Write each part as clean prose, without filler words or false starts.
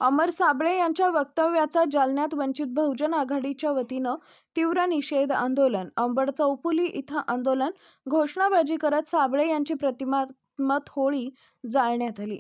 अमर साबळे यांच्या वक्तव्याचा जालन्यात वंचित बहुजन आघाडीच्या वतीनं तीव्र निषेध आंदोलन। अंबड चौफुली इथं आंदोलन घोषणाबाजी करत साबळे यांची प्रतिमात्मक होळी जाळण्यात आली।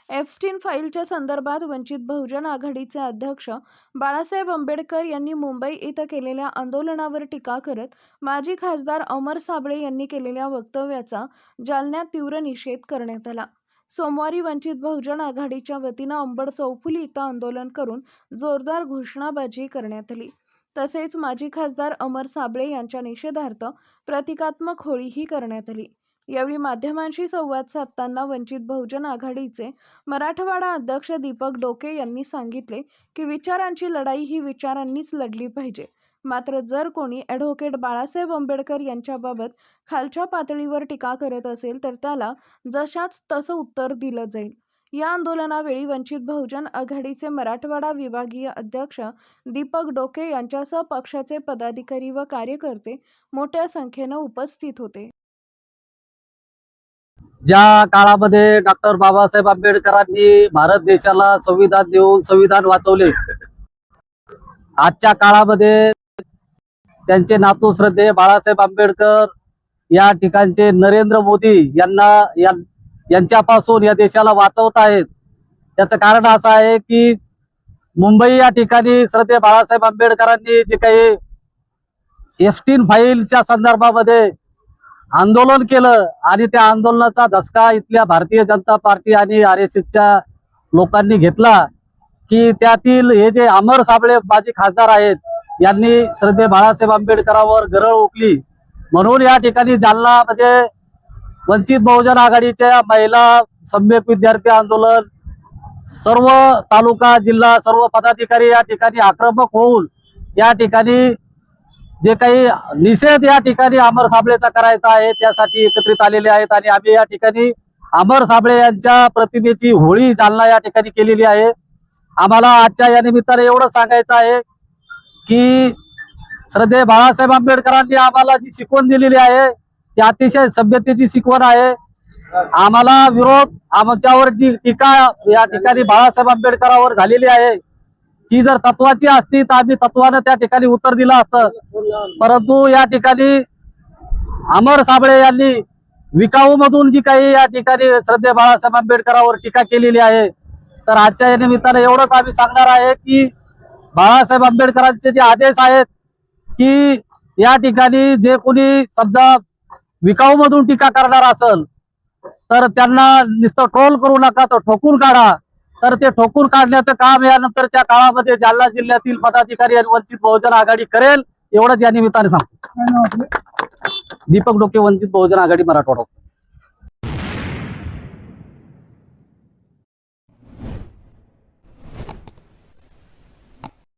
एप्स्टीन फाईलच्या संदर्भात वंचित बहुजन आघाडीचे अध्यक्ष बाळासाहेब आंबेडकर यांनी मुंबई इथं केलेल्या आंदोलनावर टीका करत माजी खासदार अमर साबळे यांनी केलेल्या वक्तव्याचा जालन्यात तीव्र निषेध करण्यात आला। सोमवारी वंचित बहुजन आघाडीच्या वतीनं अंबड चौफुली इथं आंदोलन करून जोरदार घोषणाबाजी करण्यात आली। तसेच माजी खासदार अमर साबळे यांच्या निषेधार्थ प्रतिकात्मक होळीही करण्यात आली। यावेळी माध्यमांशी संवाद साधताना वंचित बहुजन आघाडीचे मराठवाडा अध्यक्ष दीपक डोके यांनी सांगितले की विचारांची लढाई ही विचारांनीच लढली पाहिजे। मात्र जर कोणी ॲडव्होकेट बाळासाहेब आंबेडकर यांच्याबाबत खालच्या पातळीवर टीका करत असेल तर त्याला जशाच तसं उत्तर दिलं जाईल। या आंदोलनावेळी वंचित बहुजन आघाडीचे मराठवाडा विभागीय अध्यक्ष दीपक डोके यांच्यासह पक्षाचे पदाधिकारी व कार्यकर्ते मोठ्या संख्येने उपस्थित होते। ज्या काळामध्ये डॉक्टर बाबासाहेब आंबेडकरांनी भारत देशाला संविधान देऊन संविधान वाचवले, आजच्या काळामध्ये त्यांचे नातू श्रद्धेय बाळासाहेब आंबेडकर या ठिकाणचे नरेंद्र मोदी यांच्यापासून या देशाला वाचवत आहेत। त्याचं कारण असं आहे की मुंबई या ठिकाणी श्रद्धेय बाळासाहेब आंबेडकरांनी जे काही एप्स्टीन फाईलच्या संदर्भामध्ये आंदोलन केलं आणि त्या आंदोलनाचा धसका इथल्या भारतीय जनता पार्टी आणि RSSच्या लोकांनी घेतला की त्यातील हे जे अमर साबळे माजी खासदार आहेत यांनी श्रद्धेय बाळासाहेब आंबेडकरांवर गरळ ओकली। म्हणून या ठिकाणी जालनामध्ये वंचित बहुजन आघाडीच्या महिला सम्यक विद्यार्थी आंदोलन, सर्व तालुका जिल्हा सर्व पदाधिकारी या ठिकाणी आक्रमक होऊन या ठिकाणी जे काही निषेध या ठिकाणी अमर साबळेचा करायचा आहे त्यासाठी एकत्रित आलेले आहेत। आणि आम्ही या ठिकाणी अमर साबळे यांच्या प्रतिमेची होळी जालना या ठिकाणी केलेली आहे। आम्हाला आजच्या या निमित्ताने एवढं सांगायचं आहे की श्रद्धेय बाळासाहेब आंबेडकरांनी आम्हाला जी शिकवण दिलेली आहे ती अतिशय सभ्यतेची शिकवण आहे। आम्हाला विरोध, आमच्यावर जी टीका या ठिकाणी बाळासाहेब आंबेडकरांवर झालेली आहे ही जर तत्वाची असती तर आम्ही तत्वानं त्या ठिकाणी उत्तर दिलं असतं। परंतु या ठिकाणी अमर साबळे यांनी विकाऊ मधून जी काही या ठिकाणी श्रद्धेय बाळासाहेब आंबेडकरांवर टीका केलेली आहे, तर आजच्या या निमित्ताने एवढंच आम्ही सांगणार आहे की बाळासाहेब आंबेडकरांचे जे आदेश आहेत की या ठिकाणी जे कोणी समजा विकाऊ मधून टीका करणार असेल तर त्यांना नुसतं ट्रोल करू नका, तर ठोकून काढा। तर ते ठोकून काढण्याचं काम यानंतरच्या काळामध्ये जालना जिल्ह्यातील पदाधिकारी आणि वंचित बहुजन आघाडी करेल, एवढंच या निमित्ताने सांगतो। दीपक डोके, वंचित बहुजन आघाडी, मराठवाडा।